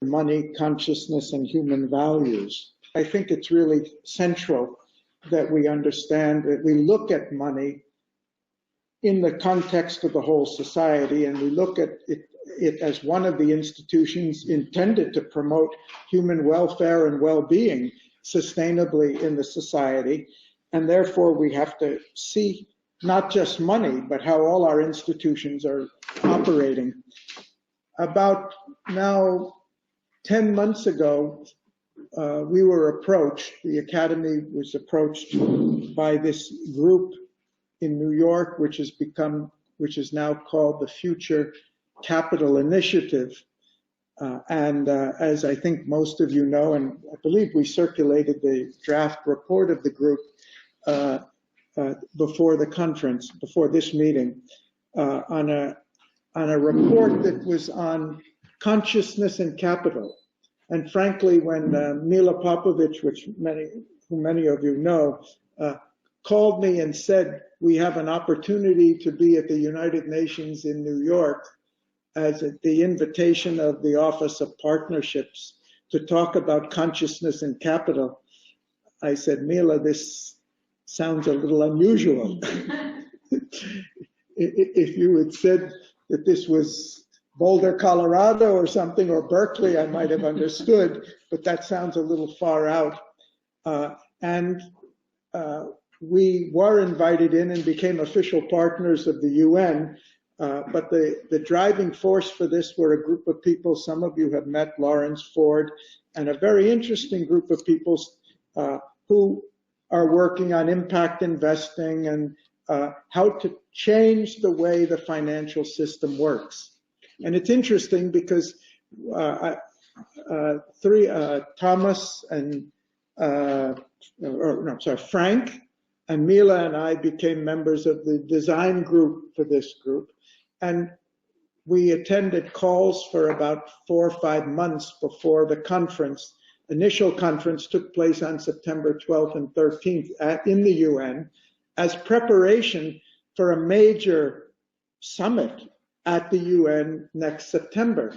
money, consciousness, and human values. I think it's really central that we understand that we look at money in the context of the whole society, and we look at it as one of the institutions intended to promote human welfare and well-being sustainably in the society. And therefore, we have to see not just money, but how all our institutions are operating. About now 10 months ago, we were approached, the Academy was approached by this group in New York, which is now called the Future Capital Initiative. As I think most of you know, and I believe we circulated the draft report of the group before the conference, before this meeting, on a report that was on consciousness and capital. And frankly, when Mila Popovich, who many of you know, called me and said, we have an opportunity to be at the United Nations in New York as at the invitation of the Office of Partnerships to talk about consciousness and capital, I said, Mila, this sounds a little unusual. If you had said that this was Boulder, Colorado or something, or Berkeley, I might have understood, but that sounds a little far out. We were invited in and became official partners of the UN, but the driving force for this were a group of people, some of you have met Lawrence Ford, and a very interesting group of people who are working on impact investing and how to change the way the financial system works. And it's interesting because Thomas and, Frank and Mila and I became members of the design group for this group. And we attended calls for about 4 or 5 months before the conference. Initial conference took place on September 12th and 13th in the UN as preparation for a major summit at the UN next September,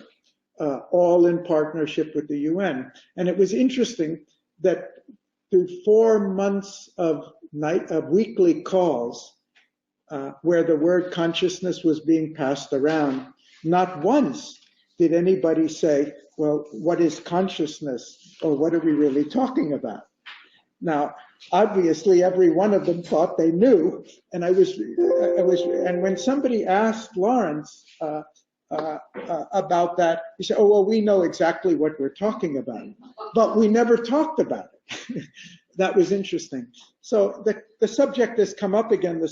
all in partnership with the UN. And it was interesting that through 4 months of weekly calls where the word consciousness was being passed around, not once did anybody say, well, what is consciousness, or what are we really talking about? Now, obviously, every one of them thought they knew, and and when somebody asked Lawrence about that, he said, oh, well, we know exactly what we're talking about, but we never talked about it. That was interesting. So the subject has come up again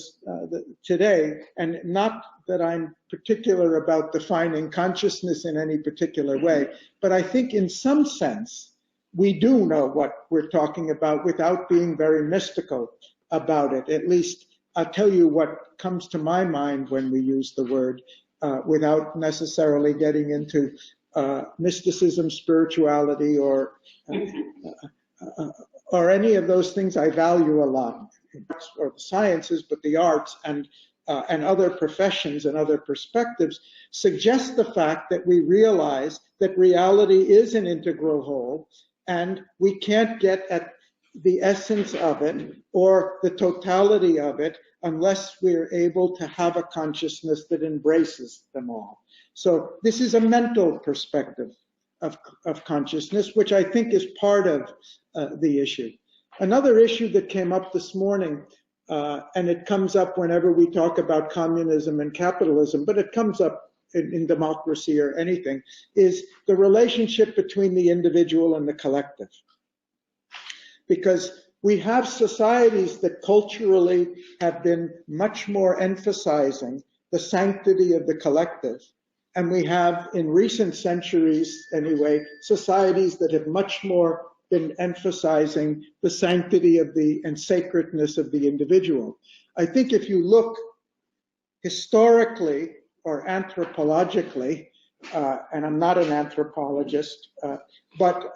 today, and not that I'm particular about defining consciousness in any particular way, but I think in some sense, we do know what we're talking about without being very mystical about it. At least I'll tell you what comes to my mind when we use the word without necessarily getting into mysticism, spirituality, or any of those things I value a lot, or the sciences, but the arts and other professions and other perspectives suggest the fact that we realize that reality is an integral whole, and we can't get at the essence of it or the totality of it unless we're able to have a consciousness that embraces them all. So this is a mental perspective of consciousness, which I think is part of the issue. Another issue that came up this morning, and it comes up whenever we talk about communism and capitalism, but it comes up in democracy or anything, is the relationship between the individual and the collective. Because we have societies that culturally have been much more emphasizing the sanctity of the collective. And we have, in recent centuries anyway, societies that have much more been emphasizing the sanctity of and sacredness of the individual. I think if you look historically or anthropologically, and I'm not an anthropologist, but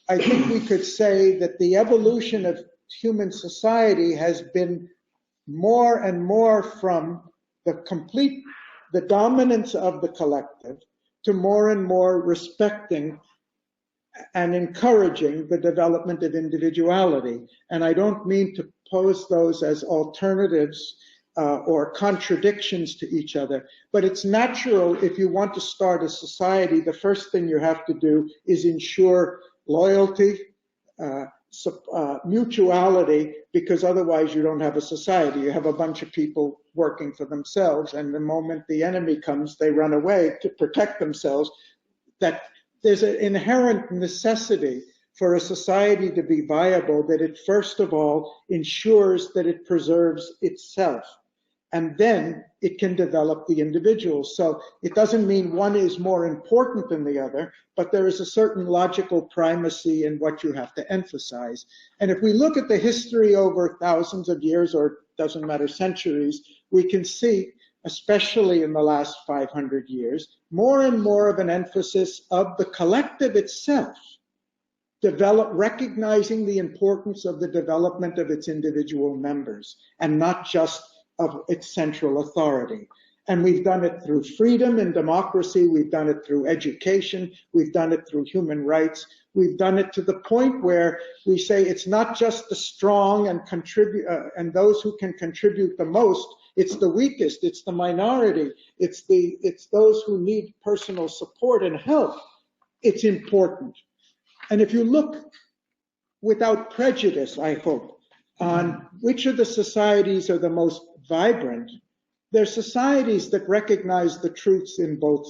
I think we could say that the evolution of human society has been more and more from the dominance of the collective to more and more respecting and encouraging the development of individuality. And I don't mean to pose those as alternatives or contradictions to each other, but it's natural if you want to start a society, the first thing you have to do is ensure loyalty, mutuality, because otherwise you don't have a society. You have a bunch of people working for themselves, and the moment the enemy comes, they run away to protect themselves. That there's an inherent necessity for a society to be viable, that it first of all ensures that it preserves itself, and then it can develop the individual. So it doesn't mean one is more important than the other, but there is a certain logical primacy in what you have to emphasize. And if we look at the history over thousands of years, or doesn't matter, centuries, we can see, especially in the last 500 years, more and more of an emphasis of the collective itself, recognizing the importance of the development of its individual members, and not just of its central authority. And we've done it through freedom and democracy, we've done it through education, we've done it through human rights, we've done it to the point where we say it's not just the strong and and those who can contribute the most, it's the weakest, it's the minority, it's those who need personal support and help. It's important. And if you look without prejudice, I hope, on which of the societies are the most vibrant, they're societies that recognize the truths in both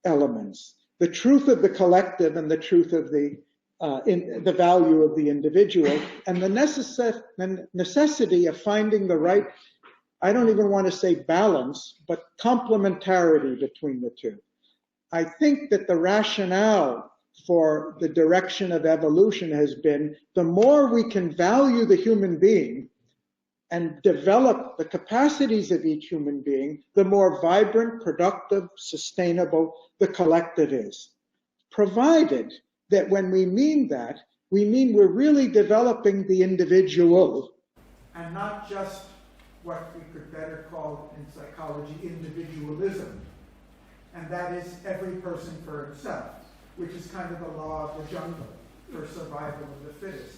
elements, the truth of the collective and the truth of the value of the individual, and the necessity of finding the right, I don't even want to say balance, but complementarity between the two. I think that the rationale for the direction of evolution has been, the more we can value the human being and develop the capacities of each human being, the more vibrant, productive, sustainable the collective is. Provided that when we mean that, we mean we're really developing the individual, and not just what we could better call in psychology individualism. And that is every person for himself, which is kind of the law of the jungle for survival of the fittest.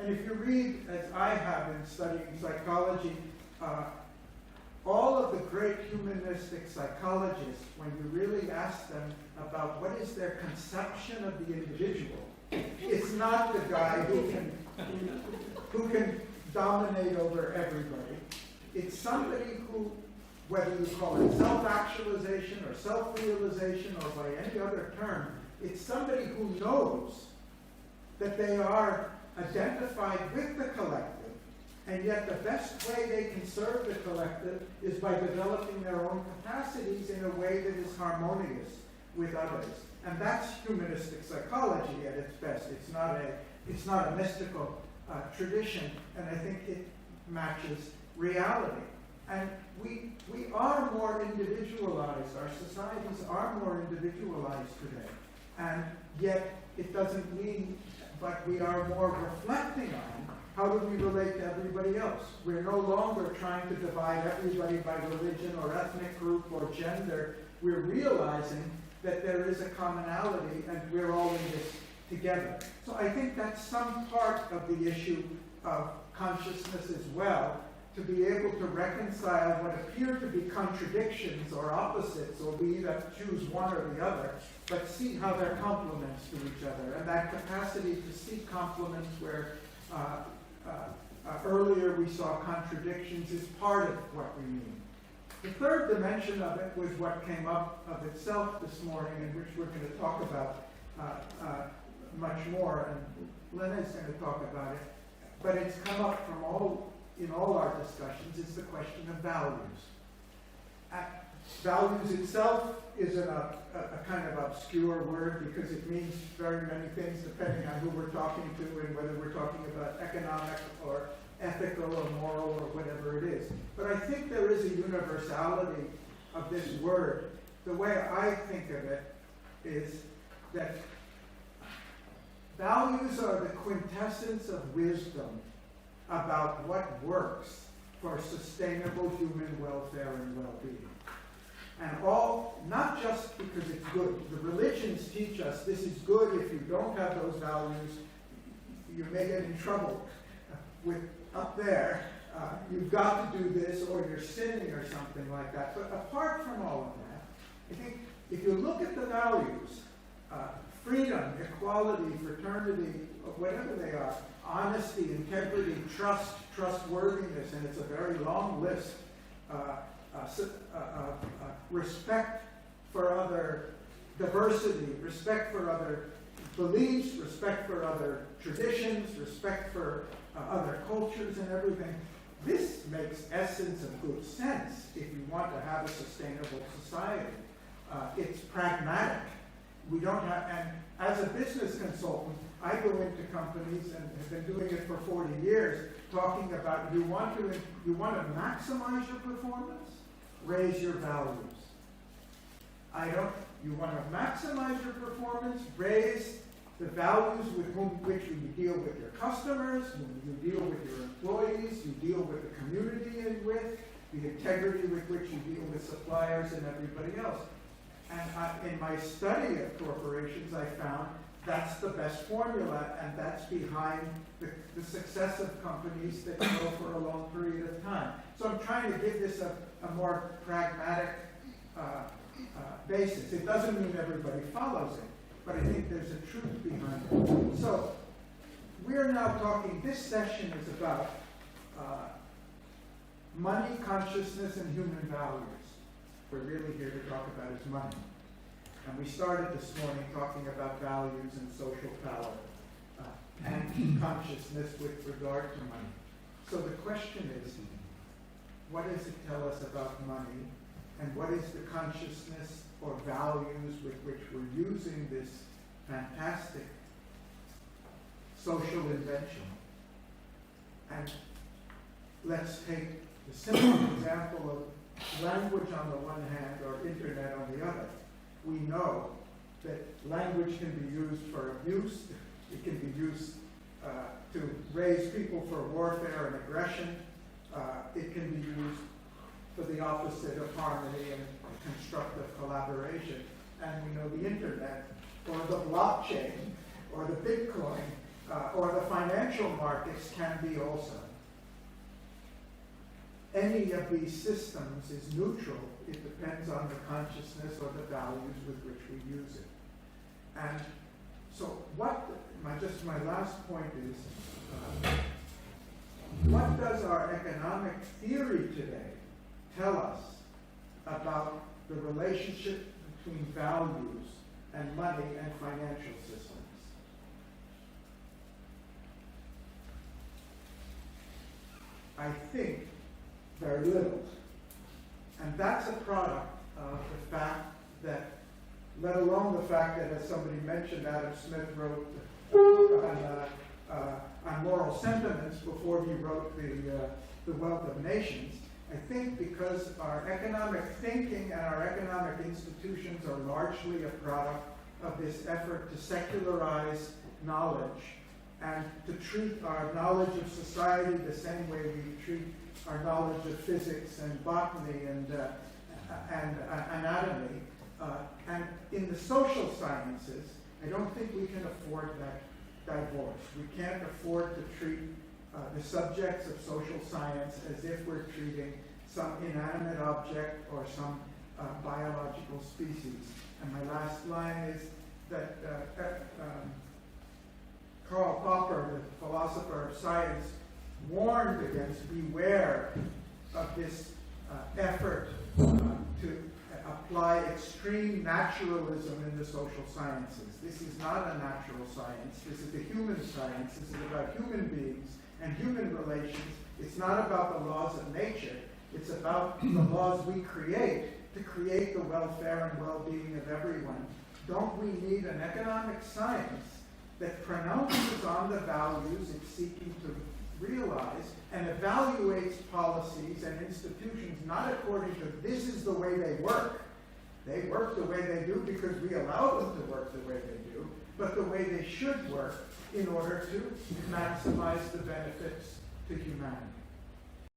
And if you read, as I have in studying psychology, all of the great humanistic psychologists, when you really ask them about what is their conception of the individual, it's not the guy who can dominate over everybody. It's somebody who, whether you call it self-actualization or self-realization or by any other term, it's somebody who knows that they are identified with the collective, and yet the best way they can serve the collective is by developing their own capacities in a way that is harmonious with others. And that's humanistic psychology at its best. It's not a mystical tradition, and I think it matches reality. And we are more individualized. Our societies are more individualized today. And yet it doesn't mean, but we are more reflecting on how do we relate to everybody else. We're no longer trying to divide everybody by religion or ethnic group or gender. We're realizing that there is a commonality and we're all in this together. So I think that's some part of the issue of consciousness as well, to be able to reconcile what appear to be contradictions or opposites, or we either choose one or the other, but see how they're complements to each other. And that capacity to see complements where earlier we saw contradictions is part of what we mean. The third dimension of it was what came up of itself this morning, and which we're going to talk about much more, and Lena's going to talk about it. But it's come up from in all our discussions, is the question of values. Values itself is a kind of obscure word because it means very many things depending on who we're talking to and whether we're talking about economic or ethical or moral or whatever it is. But I think there is a universality of this word. The way I think of it is that values are the quintessence of wisdom about what works for sustainable human welfare and well-being. And all, not just because it's good. The religions teach us this is good. If you don't have those values, you may get in trouble with up there. You've got to do this, or you're sinning, or something like that. But apart from all of that, I think if you look at the values, freedom, equality, fraternity, whatever they are, honesty, integrity, trust, trustworthiness, and it's a very long list, respect for other diversity, respect for other beliefs, respect for other traditions, respect for other cultures and everything. This makes essence of good sense if you want to have a sustainable society. It's pragmatic. We don't have, and as a business consultant, I go into companies and have been doing it for 40 years, talking about you want to maximize your performance, raise your values. You want to maximize your performance, raise the values with which you deal with your customers, you deal with your employees, you deal with the community and with, the integrity with which you deal with suppliers and everybody else. And in my study of corporations, I found that's the best formula, and that's behind the success of companies that go for a long period of time. So I'm trying to give this a more pragmatic basis. It doesn't mean everybody follows it, but I think there's a truth behind it. So we're now talking, this session is about money, consciousness, and human values. We're really here to talk about is money. And we started this morning talking about values and social power and consciousness with regard to money. So the question is, what does it tell us about money? And what is the consciousness or values with which we're using this fantastic social invention? And let's take the simple example of language on the one hand or internet on the other. We know that language can be used for abuse. It can be used to raise people for warfare and aggression. It can be used for the opposite of harmony and constructive collaboration. And we know the internet, or the blockchain, or the Bitcoin, or the financial markets can be also. Any of these systems is neutral. It depends on the consciousness or the values with which we use it. And so my last point is, what does our economic theory today tell us about the relationship between values and money and financial systems? I think very little. And that's a product of the fact that, let alone the fact that, as somebody mentioned, Adam Smith wrote on moral sentiments before he wrote the Wealth of Nations. I think because our economic thinking and our economic institutions are largely a product of this effort to secularize knowledge and to treat our knowledge of society the same way we treat our knowledge of physics and botany and anatomy. And in the social sciences, I don't think we can afford that divorce. We can't afford to treat the subjects of social science as if we're treating some inanimate object or some biological species. And my last line is that Karl Popper, the philosopher of science, warned against, beware of this effort to apply extreme naturalism in the social sciences. This is not a natural science. This is a human science. This is about human beings and human relations. It's not about the laws of nature. It's about the laws we create to create the welfare and well-being of everyone. Don't we need an economic science that pronounces on the values it's seeking to realize and evaluates policies and institutions not according to this is the way they work. They work the way they do because we allow them to work the way they do, but the way they should work in order to maximize the benefits to humanity.